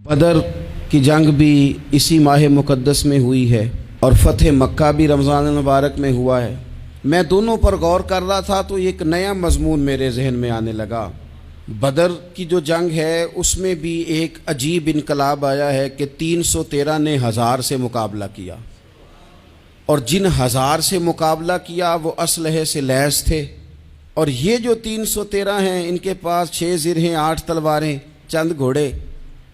बदर की जंग भी इसी माह मुक़द्दस में हुई है और फ़तह मक्का भी रमज़ान मुबारक में हुआ है। मैं दोनों पर गौर कर रहा था तो एक नया मज़मून मेरे जहन में आने लगा। बदर की जो जंग है उसमें भी एक अजीब इनकलाब आया है कि 313 ने 1000 से मुकाबला किया, और जिन 1000 से मुकाबला किया वो असलहे से लैस थे, और ये जो 313 हैं इनके पास 6 ज़िरहें, 8 तलवारें, चंद घोड़े।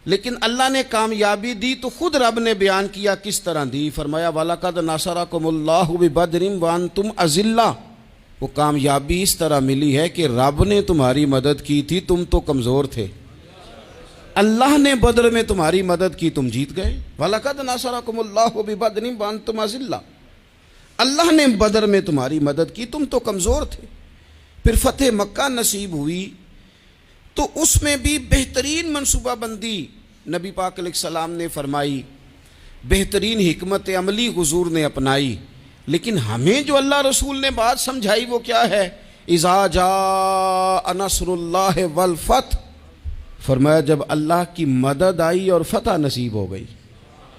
लेकिन अल्लाह ने कामयाबी दी तो खुद रब ने बयान किया किस तरह दी। फरमाया वलक़द नसरकुमुल्लाहु बिबदरिन व अंतुम अज़िल्ला। वो कामयाबी इस तरह मिली है कि रब ने तुम्हारी मदद की थी, तुम तो कमज़ोर थे। अल्लाह ने बदर में तुम्हारी मदद की, तुम जीत गए। वलक़द नसरकुमुल्लाहु बिबदरिन व अंतुम अज़िल्ला। अल्लाह ने बदर में तुम्हारी मदद की, तुम तो कमज़ोर थे। फिर फ़तह मक्का नसीब हुई तो उसमें भी बेहतरीन मनसूबाबंदी नबी पाक अलैहिस्सलाम ने फरमाई, बेहतरीन हिकमत अमली हुजूर ने अपनाई। लेकिन हमें जो अल्लाह रसूल ने बात समझाई वो क्या है? इज़ा जा नस्रुल्लाह वल फतह। फरमाया जब अल्लाह की मदद आई और फतह नसीब हो गई।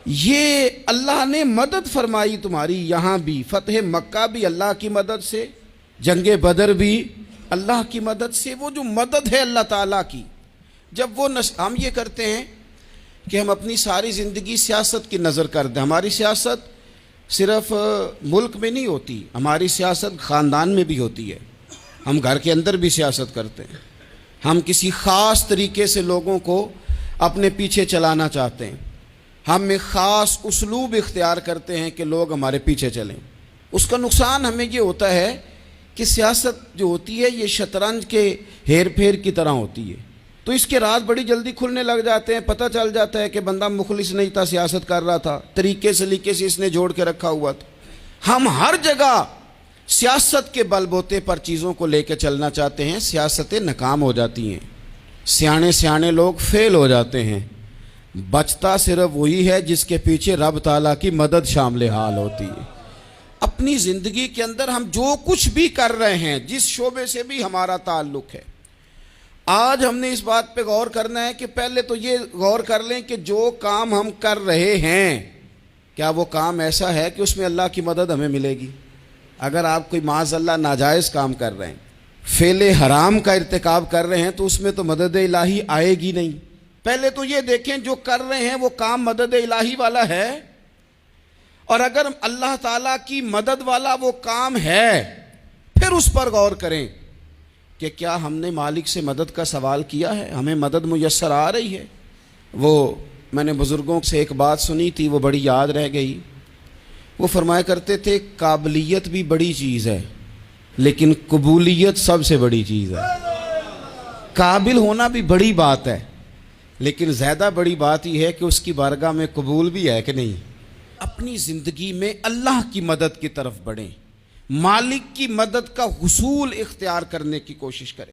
ये अल्लाह ने मदद फरमाई तुम्हारी, यहाँ भी फ़तह मक्का भी अल्लाह की मदद से, जंगे बदर भी अल्लाह की मदद से। वो जो मदद है अल्लाह ताला की, जब वो हम ये करते हैं कि हम अपनी सारी ज़िंदगी सियासत की नज़र कर दें। हमारी सियासत सिर्फ मुल्क में नहीं होती, हमारी सियासत ख़ानदान में भी होती है। हम घर के अंदर भी सियासत करते हैं। हम किसी ख़ास तरीके से लोगों को अपने पीछे चलाना चाहते हैं। हम एक ख़ास उसलूब इख्तियार करते हैं कि लोग हमारे पीछे चलें। उसका नुकसान हमें ये होता है कि सियासत जो होती है ये शतरंज के हेर फेर की तरह होती है। तो इसके राज बड़ी जल्दी खुलने लग जाते हैं। पता चल जाता है कि बंदा मुखलिस नहीं था, सियासत कर रहा था, तरीके सलीके से इसने जोड़ के रखा हुआ था। हम हर जगह सियासत के बलबोते पर चीज़ों को लेकर चलना चाहते हैं, सियासतें नाकाम हो जाती हैं, सियाने सियाने लोग फेल हो जाते हैं। बचता सिर्फ वही है जिसके पीछे रब ताला की मदद शामिल हाल होती है। अपनी ज़िंदगी के अंदर हम जो कुछ भी कर रहे हैं, जिस शोबे से भी हमारा ताल्लुक़ है, आज हमने इस बात पे गौर करना है कि पहले तो ये गौर कर लें कि जो काम हम कर रहे हैं क्या वो काम ऐसा है कि उसमें अल्लाह की मदद हमें मिलेगी। अगर आप कोई माज़अल्लाह नाजायज़ काम कर रहे हैं, फेले हराम का इर्तिकाब कर रहे हैं, तो उसमें तो मदद इलाही आएगी नहीं। पहले तो ये देखें जो कर रहे हैं वो काम मदद इलाही वाला है, और अगर अल्लाह ताला की मदद वाला वो काम है फिर उस पर गौर करें कि क्या हमने मालिक से मदद का सवाल किया है, हमें मदद मुयस्सर आ रही है। वो मैंने बुज़ुर्गों से एक बात सुनी थी, वो बड़ी याद रह गई। वो फरमाया करते थे काबिलियत भी बड़ी चीज़ है लेकिन कबूलियत सबसे बड़ी चीज़ है। काबिल होना भी बड़ी बात है लेकिन ज़्यादा बड़ी बात यह है कि उसकी बारगाह में कबूल भी है कि नहीं। अपनी ज़िंदगी में अल्लाह की मदद की तरफ बढ़ें, मालिक की मदद का हुसूल इख्तियार करने की कोशिश करें।